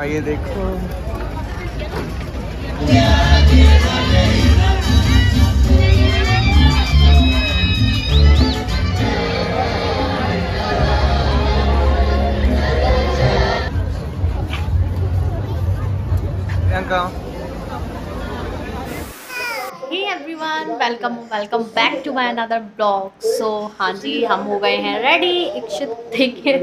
ये देखो Priyanka. Hey everyone, welcome back to my another blog. So हाँ जी, हम हो गए हैं रेडी। इक्षित देखिए,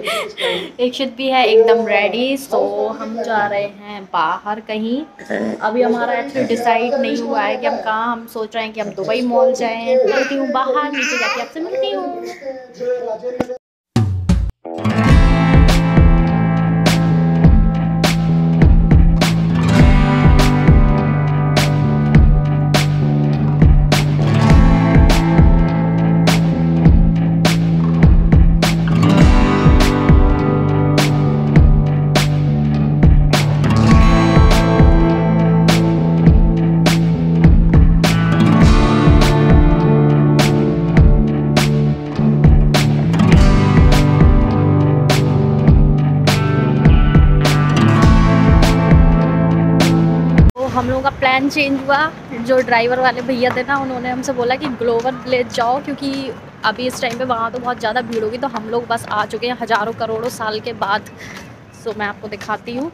इक्षित भी है एकदम रेडी। सो हम जा रहे हैं बाहर कहीं। अभी हमारा एक्चुअली डिसाइड नहीं हुआ है कि हम कहाँ। हम सोच रहे हैं कि हम दुबई मॉल जाएं। मिलती हूँ बाहर, नीचे जाके आपसे मिलती हूँ। हम लोगों का प्लान चेंज हुआ। जो ड्राइवर वाले भैया थे ना, उन्होंने हमसे बोला कि ग्लोबल विलेज जाओ, क्योंकि अभी इस टाइम पे वहाँ तो बहुत ज़्यादा भीड़ होगी। तो हम लोग बस आ चुके हैं हज़ारों करोड़ों साल के बाद। सो मैं आपको दिखाती हूँ।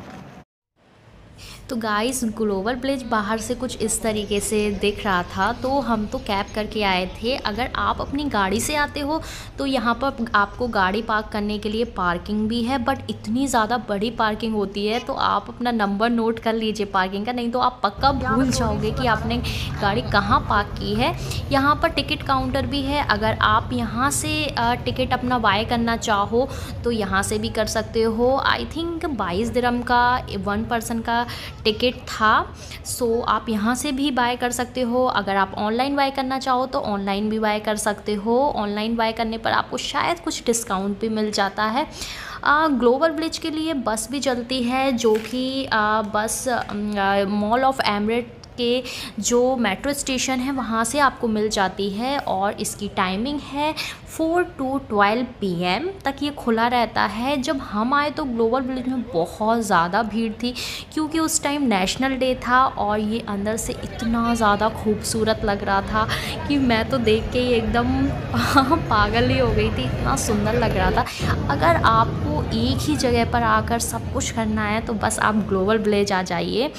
तो गाइस, ग्लोबल विलेज बाहर से कुछ इस तरीके से दिख रहा था। तो हम तो कैब करके आए थे। अगर आप अपनी गाड़ी से आते हो तो यहाँ पर आपको गाड़ी पार्क करने के लिए पार्किंग भी है, बट इतनी ज़्यादा बड़ी पार्किंग होती है तो आप अपना नंबर नोट कर लीजिए पार्किंग का, नहीं तो आप पक्का भूल जाओगे कि आपने गाड़ी कहाँ पार्क की है। यहाँ पर टिकट काउंटर भी है। अगर आप यहाँ से टिकट अपना बाय करना चाहो तो यहाँ से भी कर सकते हो। आई थिंक 22 दिरहम का 1 पर्सन का टिकट था। सो आप यहाँ से भी बाय कर सकते हो। अगर आप ऑनलाइन बाय करना चाहो तो ऑनलाइन भी बाय कर सकते हो। ऑनलाइन बाय करने पर आपको शायद कुछ डिस्काउंट भी मिल जाता है। ग्लोबल विलेज के लिए बस भी चलती है, जो कि बस मॉल ऑफ एमरेट के जो मेट्रो स्टेशन है वहाँ से आपको मिल जाती है। और इसकी टाइमिंग है 4 to 12 PM तक ये खुला रहता है। जब हम आए तो ग्लोबल विलेज में बहुत ज़्यादा भीड़ थी, क्योंकि उस टाइम नेशनल डे था। और ये अंदर से इतना ज़्यादा खूबसूरत लग रहा था कि मैं तो देख के ही एकदम पागल ही हो गई थी, इतना सुंदर लग रहा था। अगर आपको एक ही जगह पर आकर सब कुछ करना है तो बस आप ग्लोबल विलेज आ जाइए।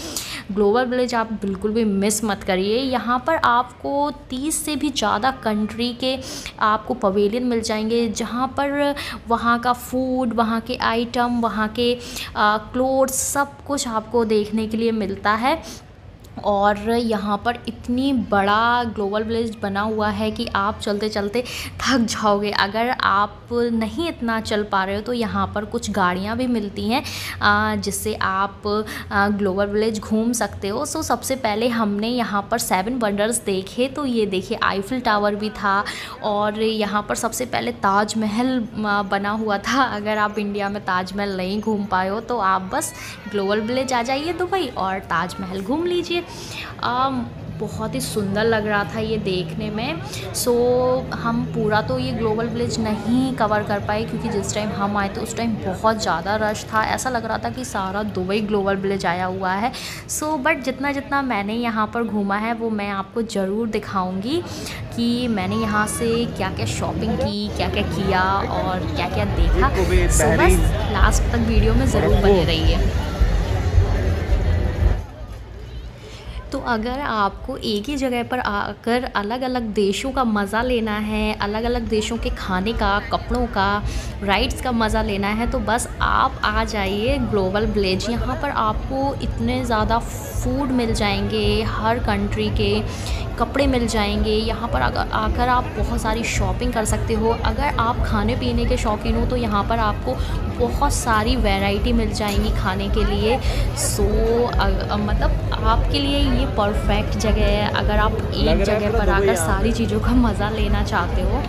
ग्लोबल विलेज आप बिल्कुल भी मिस मत करिए। यहाँ पर आपको 30 से भी ज़्यादा कंट्री के आपको पवेलियन मिल जाएंगे, जहाँ पर वहाँ का फूड, वहाँ के आइटम, वहाँ के क्लोथ्स, सब कुछ आपको देखने के लिए मिलता है। और यहाँ पर इतनी बड़ा ग्लोबल विलेज बना हुआ है कि आप चलते चलते थक जाओगे। अगर आप नहीं इतना चल पा रहे हो तो यहाँ पर कुछ गाड़ियाँ भी मिलती हैं जिससे आप ग्लोबल विलेज घूम सकते हो। सो सबसे पहले हमने यहाँ पर 7 वंडर्स देखे। तो ये देखिए, आईफिल टावर भी था। और यहाँ पर सबसे पहले ताजमहल बना हुआ था। अगर आप इंडिया में ताजमहल नहीं घूम पाए हो तो आप बस ग्लोबल विलेज आ जाइए दुबई और ताजमहल घूम लीजिए। बहुत ही सुंदर लग रहा था ये देखने में। सो हम पूरा तो ये ग्लोबल विलेज नहीं कवर कर पाए, क्योंकि जिस टाइम हम आए थे उस टाइम बहुत ज़्यादा रश था। ऐसा लग रहा था कि सारा दुबई ग्लोबल विलेज आया हुआ है। सो बट जितना जितना मैंने यहाँ पर घूमा है वो मैं आपको ज़रूर दिखाऊंगी कि मैंने यहाँ से क्या क्या शॉपिंग की, क्या क्या किया और क्या क्या देखा। सो बस लास्ट तक वीडियो में ज़रूर बने रहिए। तो अगर आपको एक ही जगह पर आकर अलग अलग देशों का मज़ा लेना है, अलग अलग देशों के खाने का, कपड़ों का, राइड्स का मज़ा लेना है, तो बस आप आ जाइए ग्लोबल विलेज। यहाँ पर आपको इतने ज़्यादा फूड मिल जाएंगे, हर कंट्री के कपड़े मिल जाएंगे। यहाँ पर आकर आप बहुत सारी शॉपिंग कर सकते हो। अगर आप खाने पीने के शौकीन हो तो यहाँ पर आपको बहुत सारी वैरायटी मिल जाएंगी खाने के लिए। सो मतलब आपके लिए ये परफेक्ट जगह है अगर आप एक जगह पर आकर सारी चीज़ों का मज़ा लेना चाहते हो।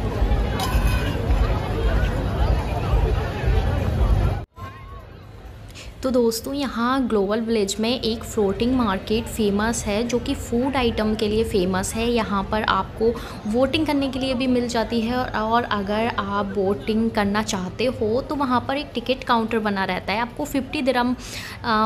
तो दोस्तों यहाँ ग्लोबल विलेज में एक फ्लोटिंग मार्केट फ़ेमस है जो कि फ़ूड आइटम के लिए फ़ेमस है। यहाँ पर आपको वोटिंग करने के लिए भी मिल जाती है और अगर आप वोटिंग करना चाहते हो तो वहाँ पर एक टिकट काउंटर बना रहता है। आपको 50 दिरहम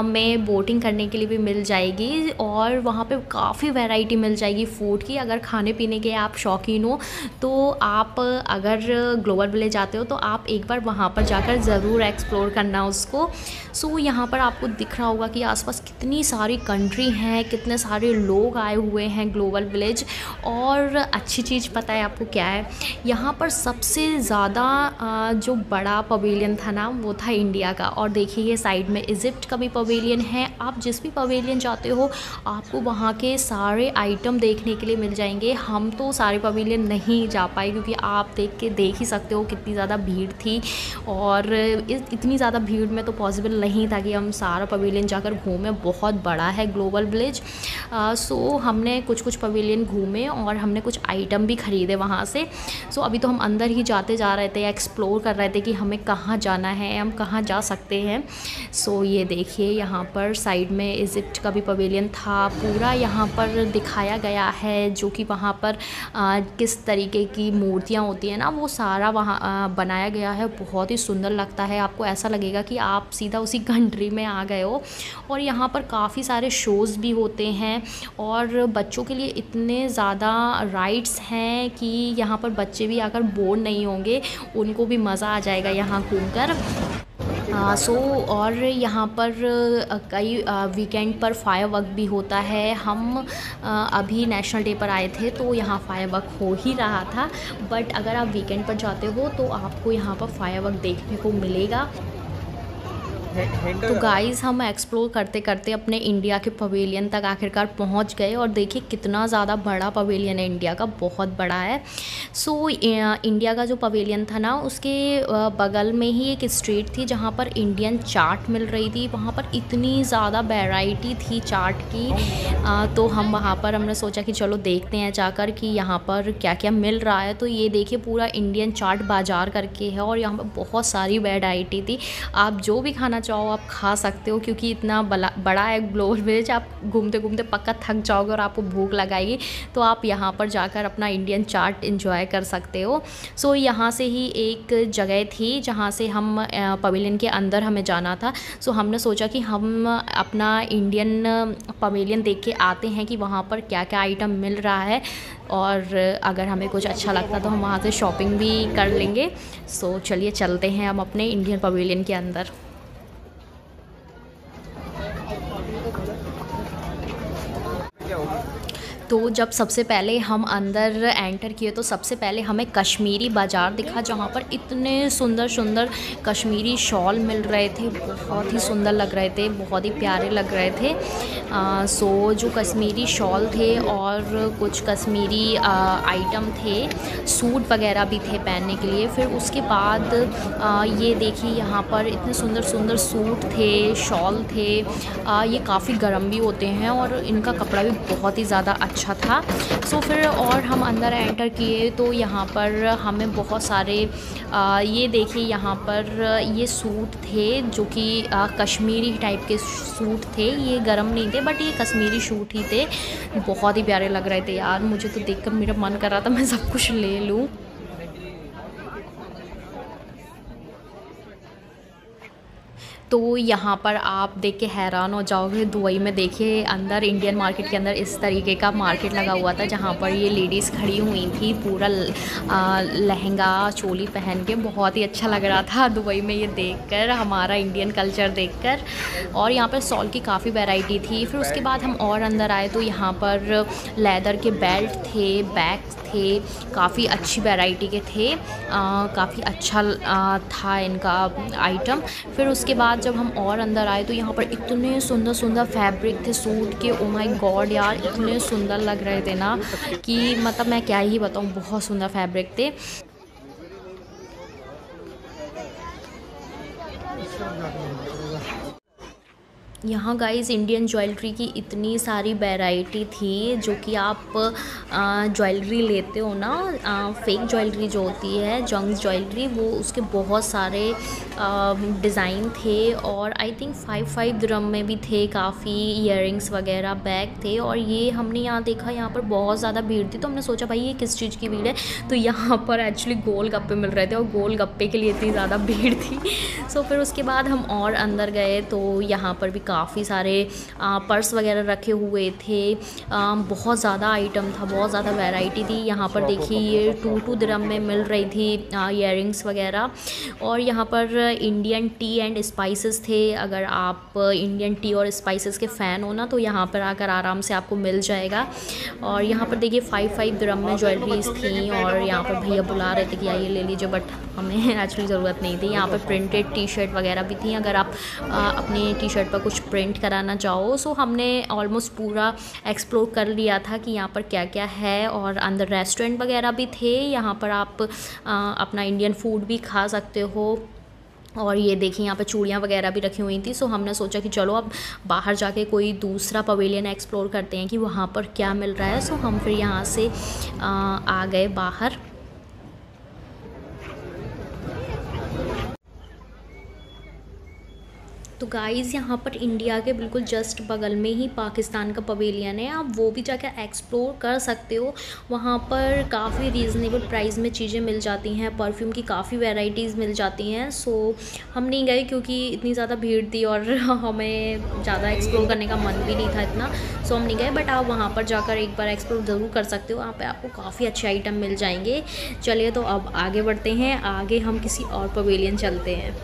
में वोटिंग करने के लिए भी मिल जाएगी और वहाँ पे काफ़ी वैरायटी मिल जाएगी फ़ूड की। अगर खाने पीने के आप शौकीन हो तो आप अगर ग्लोबल विलेज आते हो तो आप एक बार वहाँ पर जाकर ज़रूर एक्सप्लोर करना उसको। सो यहाँ पर आपको दिख रहा होगा कि आसपास कितनी सारी कंट्री हैं, कितने सारे लोग आए हुए हैं ग्लोबल विलेज। और अच्छी चीज़ पता है आपको क्या है, यहाँ पर सबसे ज़्यादा जो बड़ा पवेलियन था ना वो था इंडिया का। और देखिए ये साइड में इजिप्ट का भी पवेलियन है। आप जिस भी पवेलियन जाते हो आपको वहाँ के सारे आइटम देखने के लिए मिल जाएंगे। हम तो सारे पवेलियन नहीं जा पाए क्योंकि आप देख ही सकते हो कितनी ज़्यादा भीड़ थी और इतनी ज़्यादा भीड़ में तो पॉसिबल नहीं था कि हम सारा पवेलियन जाकर घूमें। बहुत बड़ा है ग्लोबल विलेज। सो हमने कुछ पवेलियन घूमे और हमने कुछ आइटम भी ख़रीदे वहाँ से। सो अभी तो हम अंदर ही जाते जा रहे थे, एक्सप्लोर कर रहे थे कि हमें कहाँ जाना है, हम कहाँ जा सकते हैं। सो ये देखिए यहाँ पर साइड में इजिप्ट का भी पवेलियन था। पूरा यहाँ पर दिखाया गया है जो कि वहाँ पर किस तरीके की मूर्तियाँ होती हैं ना वो सारा वहाँ बनाया गया है। बहुत ही सुंदर लगता है, आपको ऐसा लगेगा कि आप सीधा उसी कंट्री में आ गए हो। और यहाँ पर काफ़ी सारे शोज़ भी होते हैं और बच्चों के लिए इतने ज़्यादा राइड्स हैं कि यहाँ पर बच्चे भी आकर बोर नहीं होंगे, उनको भी मज़ा आ जाएगा यहाँ घूमकर। और यहाँ पर कई वीकेंड पर फायरवर्क भी होता है। हम अभी नेशनल डे पर आए थे तो यहाँ फायरवर्क हो ही रहा था, बट अगर आप वीकेंड पर जाते हो तो आपको यहाँ पर फायरवर्क देखने को मिलेगा। तो गाइज़ हम एक्सप्लोर करते करते अपने इंडिया के पवेलियन तक आखिरकार पहुंच गए और देखिए कितना ज़्यादा बड़ा पवेलियन है इंडिया का, बहुत बड़ा है। सो इंडिया का जो पवेलियन था ना उसके बगल में ही एक स्ट्रीट थी जहां पर इंडियन चाट मिल रही थी। वहां पर इतनी ज़्यादा वैरायटी थी चाट की। तो हम वहां पर हमने सोचा कि चलो देखते हैं जाकर कि यहाँ पर क्या क्या मिल रहा है। तो ये देखिए पूरा इंडियन चाट बाज़ार करके है और यहाँ पर बहुत सारी वैरायटी थी। आप जो भी खाना चाहो आप खा सकते हो क्योंकि इतना बड़ा है ग्लोबल विलेज। आप घूमते घूमते पक्का थक जाओगे और आपको भूख लगाएगी तो आप यहाँ पर जाकर अपना इंडियन चाट एंजॉय कर सकते हो। सो यहाँ से ही एक जगह थी जहाँ से हम पवेलियन के अंदर हमें जाना था। सो हमने सोचा कि हम अपना इंडियन पवेलियन देख के आते हैं कि वहाँ पर क्या क्या आइटम मिल रहा है और अगर हमें कुछ अच्छा लगता तो हम वहाँ से शॉपिंग भी कर लेंगे। सो चलिए चलते हैं हम अपने इंडियन पवेलियन के अंदर। तो जब सबसे पहले हम अंदर एंटर किए तो सबसे पहले हमें कश्मीरी बाज़ार दिखा जहाँ पर इतने सुंदर सुंदर कश्मीरी शॉल मिल रहे थे। बहुत ही सुंदर लग रहे थे, बहुत ही प्यारे लग रहे थे। सो जो कश्मीरी शॉल थे और कुछ कश्मीरी आइटम थे, सूट वगैरह भी थे पहनने के लिए। फिर उसके बाद ये देखिए यहाँ पर इतने सुंदर सुंदर सूट थे, शॉल थे। ये काफ़ी गर्म भी होते हैं और इनका कपड़ा भी बहुत ही ज़्यादा अच्छा था। सो फिर और हम अंदर एंटर किए तो यहाँ पर हमें बहुत सारे ये देखिए यहाँ पर ये सूट थे जो कि कश्मीरी टाइप के सूट थे। ये गर्म नहीं थे बट ये कश्मीरी सूट ही थे। बहुत ही प्यारे लग रहे थे यार, मुझे तो देखकर मेरा मन कर रहा था मैं सब कुछ ले लूँ। तो यहाँ पर आप देख के हैरान हो जाओगे। दुबई में देखिए अंदर इंडियन मार्केट के अंदर इस तरीके का मार्केट लगा हुआ था जहाँ पर ये लेडीज़ खड़ी हुई थी पूरा लहंगा चोली पहन के। बहुत ही अच्छा लग रहा था दुबई में ये देखकर, हमारा इंडियन कल्चर देखकर। और यहाँ पर शॉल की काफ़ी वैरायटी थी। फिर उसके बाद हम और अंदर आए तो यहाँ पर लेदर के बेल्ट थे, बैग्स थे, काफ़ी अच्छी वैरायटी के थे। काफ़ी अच्छा था इनका आइटम। फिर उसके बाद जब हम और अंदर आए तो यहाँ पर इतने सुंदर सुंदर फैब्रिक थे सूट के। ओ माय गॉड यार, इतने सुंदर लग रहे थे ना कि मतलब मैं क्या ही बताऊँ, बहुत सुंदर फैब्रिक थे। यहाँ गाइस इंडियन ज्वेलरी की इतनी सारी वैरायटी थी, जो कि आप ज्वेलरी लेते हो ना, फेक ज्वेलरी जो होती है, जंक ज्वेलरी, वो उसके बहुत सारे डिज़ाइन थे। और आई थिंक 5 दिरहम में भी थे काफ़ी, ईयरिंग्स वगैरह, बैग थे। और ये हमने यहाँ देखा, यहाँ पर बहुत ज़्यादा भीड़ थी, तो हमने सोचा भाई ये किस चीज़ की भीड़ है, तो यहाँ पर एक्चुअली गोल गप्पे मिल रहे थे, और गोल गप्पे के लिए इतनी ज़्यादा भीड़ थी। सो फिर उसके बाद हम और अंदर गए, तो यहाँ पर भी काफ़ी सारे पर्स वगैरह रखे हुए थे। बहुत ज़्यादा आइटम था, बहुत ज़्यादा वैरायटी थी। यहाँ पर देखिए ये 2 दिरहम में मिल रही थी ईयरिंग्स वगैरह। और यहाँ पर इंडियन टी एंड स्पाइसेस थे। अगर आप इंडियन टी और स्पाइसेस के फ़ैन हो ना, तो यहाँ पर आकर आराम से आपको मिल जाएगा। और यहाँ पर देखिए 5 दिरहम में ज्वेलरीज थी। और यहाँ पर भैया बुला रहे थे कि आइए ले लीजिए, बट हमें एक्चुअली ज़रूरत नहीं थी। यहाँ पर प्रिंटेड टी शर्ट वगैरह भी थी, अगर आप अपने टी शर्ट पर कुछ प्रिंट कराना चाहो। सो हमने ऑलमोस्ट पूरा एक्सप्लोर कर लिया था कि यहाँ पर क्या क्या है। और अंदर रेस्टोरेंट वगैरह भी थे, यहाँ पर आप अपना इंडियन फूड भी खा सकते हो। और ये देखिए यहाँ पे चूड़ियाँ वगैरह भी रखी हुई थी। सो हमने सोचा कि चलो अब बाहर जाके कोई दूसरा पवेलियन एक्सप्लोर करते हैं कि वहाँ पर क्या मिल रहा है। सो हम फिर यहाँ से आ गए बाहर। तो गाइज़ यहाँ पर इंडिया के बिल्कुल जस्ट बगल में ही पाकिस्तान का पवेलियन है, आप वो भी जाकर एक्सप्लोर कर सकते हो। वहाँ पर काफ़ी रीज़नेबल प्राइस में चीज़ें मिल जाती हैं, परफ्यूम की काफ़ी वैराइटीज़ मिल जाती हैं। सो हम नहीं गए क्योंकि इतनी ज़्यादा भीड़ थी और हमें ज़्यादा एक्सप्लोर करने का मन भी नहीं था इतना। सो हम नहीं गए, बट आप वहाँ पर जाकर एक बार एक्सप्लोर ज़रूर कर सकते हो। वहाँ पर आपको काफ़ी अच्छे आइटम मिल जाएंगे। चलिए तो अब आगे बढ़ते हैं, आगे हम किसी और पवेलियन चलते हैं।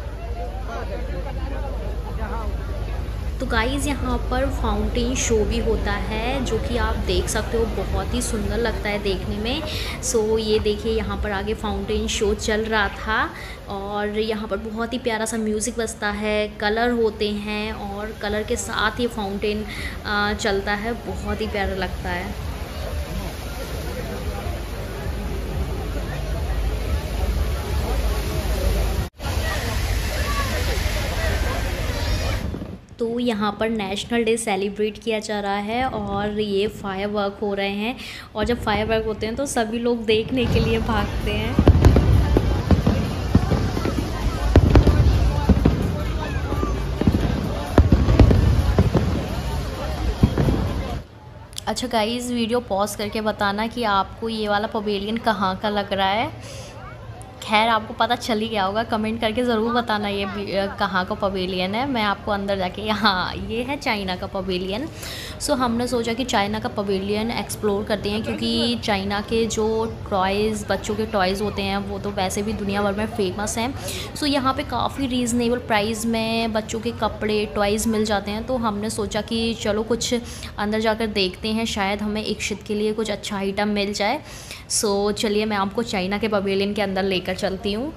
तो गाइज़ यहाँ पर फाउंटेन शो भी होता है, जो कि आप देख सकते हो, बहुत ही सुंदर लगता है देखने में। सो ये देखिए यहाँ पर आगे फाउंटेन शो चल रहा था। और यहाँ पर बहुत ही प्यारा सा म्यूज़िक बजता है, कलर होते हैं, और कलर के साथ ही फाउंटेन चलता है, बहुत ही प्यारा लगता है। तो यहाँ पर नेशनल डे सेलिब्रेट किया जा रहा है, और ये फायर वर्क हो रहे हैं। और जब फायर वर्क होते हैं तो सभी लोग देखने के लिए भागते हैं। अच्छा गाइज़, वीडियो पॉज करके बताना कि आपको ये वाला पवेलियन कहाँ का लग रहा है। खैर आपको पता चल ही गया होगा, कमेंट करके ज़रूर बताना ये कहाँ का पवेलियन है। मैं आपको अंदर जाके, हाँ ये है चाइना का पवेलियन। सो हमने सोचा कि चाइना का पवेलियन एक्सप्लोर करते हैं, क्योंकि चाइना के जो टॉयज़, बच्चों के टॉयज़ होते हैं, वो तो वैसे भी दुनिया भर में फ़ेमस हैं। सो यहाँ पे काफ़ी रीज़नेबल प्राइस में बच्चों के कपड़े, टॉयज़ मिल जाते हैं। तो हमने सोचा कि चलो कुछ अंदर जाकर देखते हैं, शायद हमें इक्षित के लिए कुछ अच्छा आइटम मिल जाए। सो चलिए मैं आपको चाइना के पवेलियन के अंदर लेकर चलती हूँ।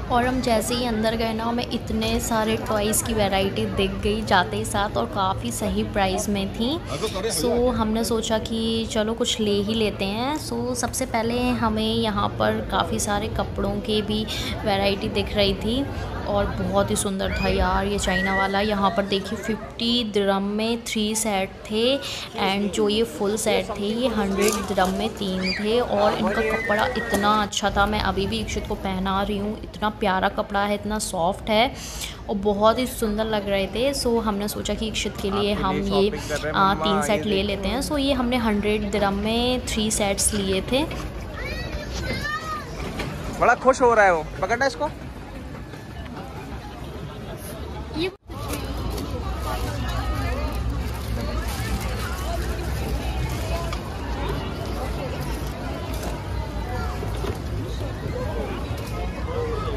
और हम जैसे ही अंदर गए ना, हमें इतने सारे टॉयज़ की वैरायटी दिख गई जाते ही साथ, और काफ़ी सही प्राइस में थी। सो हमने सोचा कि चलो कुछ ले ही लेते हैं। सो सबसे पहले हमें यहाँ पर काफ़ी सारे कपड़ों के भी वैरायटी दिख रही थी, और बहुत ही सुंदर था यार ये चाइना वाला। यहाँ पर देखिए 50 दिरहम में 3 सेट थे, एंड जो ये फुल सेट थे ये 100 दिरहम में 3 थे। और इनका कपड़ा इतना अच्छा था, मैं अभी भी इक्षित को पहना रही हूँ। इतना प्यारा कपड़ा है, इतना सॉफ्ट है, और बहुत ही सुंदर लग रहे थे। सो हमने सोचा कि इक्षित के लिए हम ये 3 सेट ले लेते हैं। सो ये हमने 100 दिरहम में 3 सेट्स लिए थे। बड़ा खुश हो रहा है वो, पकड़ना इसको।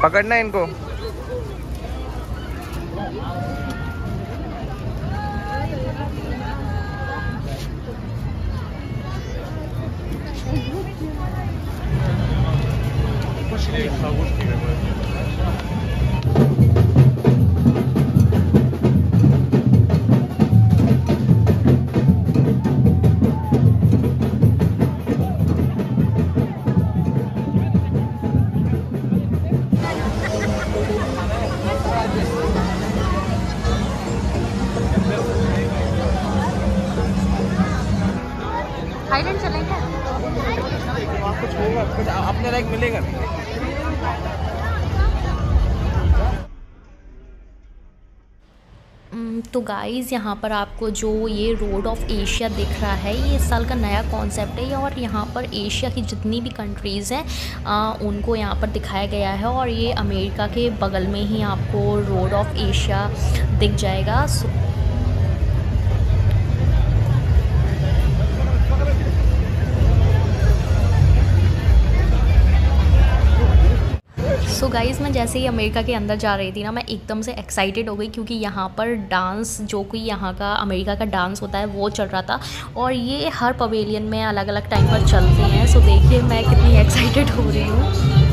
पकड़ना इनको। थाईलैंड चलेंगे। कुछ होगा, कुछ अपने लायक मिलेगा। तो गाइज़ यहाँ पर आपको जो ये रोड ऑफ एशिया दिख रहा है, ये इस साल का नया कॉन्सेप्ट है और यहाँ पर एशिया की जितनी भी कंट्रीज़ हैं उनको यहाँ पर दिखाया गया है। और ये अमेरिका के बगल में ही आपको रोड ऑफ एशिया दिख जाएगा। सो गाइज़ मैं जैसे ही अमेरिका के अंदर जा रही थी ना, मैं एकदम से एक्साइटेड हो गई क्योंकि यहाँ पर डांस, जो कि यहाँ का अमेरिका का डांस होता है, वो चल रहा था। और ये हर पवेलियन में अलग अलग टाइम पर चलते हैं। सो देखिए मैं कितनी एक्साइटेड हो रही हूँ।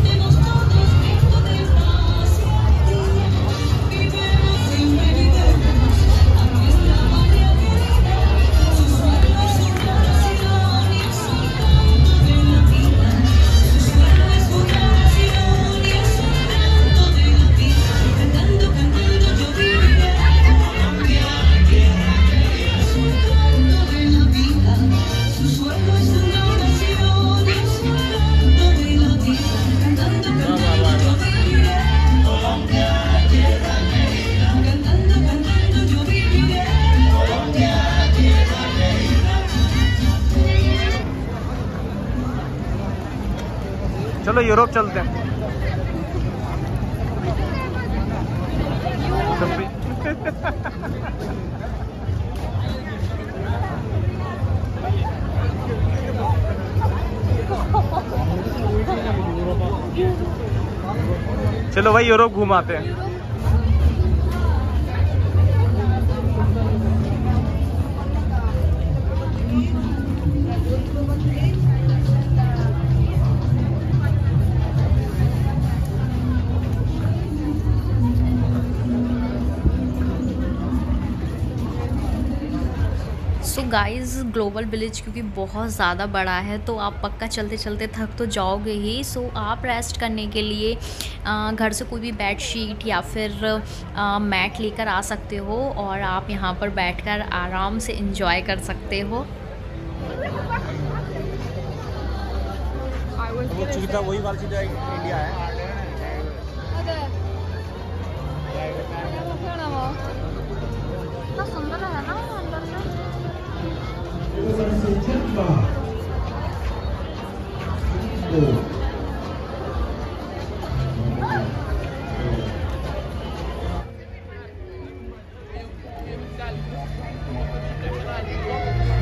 चलो यूरोप चलते हैं। चलो भाई यूरोप घुमाते हैं। सो गाइज़ ग्लोबल विलेज क्योंकि बहुत ज़्यादा बड़ा है तो आप पक्का चलते चलते थक तो जाओगे ही। सो आप रेस्ट करने के लिए घर से कोई भी बेड शीट या फिर मैट लेकर आ सकते हो और आप यहाँ पर बैठकर आराम से एंजॉय कर सकते हो। वो सुविधा वही वाली चीज़ इंडिया है। कितना सुंदर है ना अंदर से।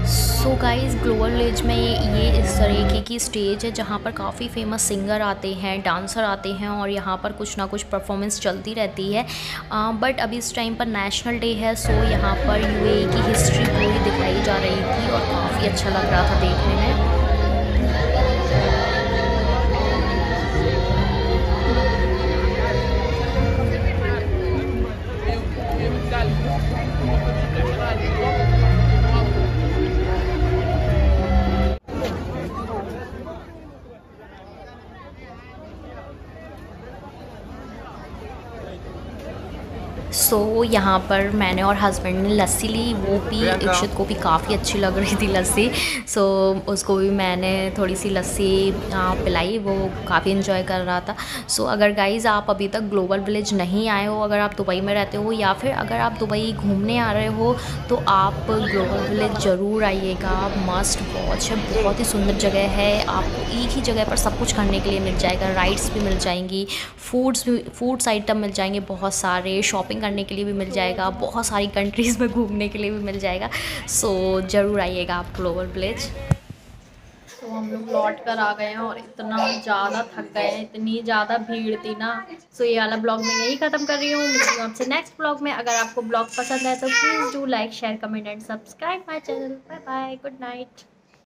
सो गाइज़ ग्लोबल विलेज में ये इस तरीके की स्टेज है जहाँ पर काफ़ी फेमस सिंगर आते हैं, डांसर आते हैं और यहाँ पर कुछ ना कुछ परफॉर्मेंस चलती रहती है। बट अभी इस टाइम पर नेशनल डे है, सो यहाँ पर यूएई की हिस्ट्री पूरी दिखाई जा रही थी और काफ़ी अच्छा लग रहा था देखने में। सो यहाँ पर मैंने और हस्बैंड ने लस्सी ली, वो भी इक्षित को भी काफ़ी अच्छी लग रही थी लस्सी। सो उसको भी मैंने थोड़ी सी लस्सी पिलाई, वो काफ़ी इन्जॉय कर रहा था। सो अगर गाइज़ आप अभी तक ग्लोबल विलेज नहीं आए हो, अगर आप दुबई में रहते हो या फिर अगर आप दुबई घूमने आ रहे हो तो आप ग्लोबल विलेज ज़रूर आइएगा। मस्ट वॉच है, बहुत ही सुंदर जगह है। आपको एक ही जगह पर सब कुछ करने के लिए मिल जाएगा, राइड्स भी मिल जाएंगी, फूड्स आइटम मिल जाएंगे बहुत सारे, शॉपिंग करने के लिए भी मिल जाएगा, बहुत सारी कंट्रीज़ में घूमने के लिए भी मिल जाएगा। सो ज़रूर आइएगा आप ग्लोबल विलेज। तो हम लोग लौट कर आ गए हैं और इतना ज़्यादा थक गए हैं, इतनी ज़्यादा भीड़ थी ना। सो ये वाला ब्लॉग मैं यही ख़त्म कर रही हूँ। मिलती हूँ आपसे नेक्स्ट ब्लॉग में। अगर आपको ब्लॉग पसंद है तो please do like share comment and subscribe my channel. Bye bye, good night.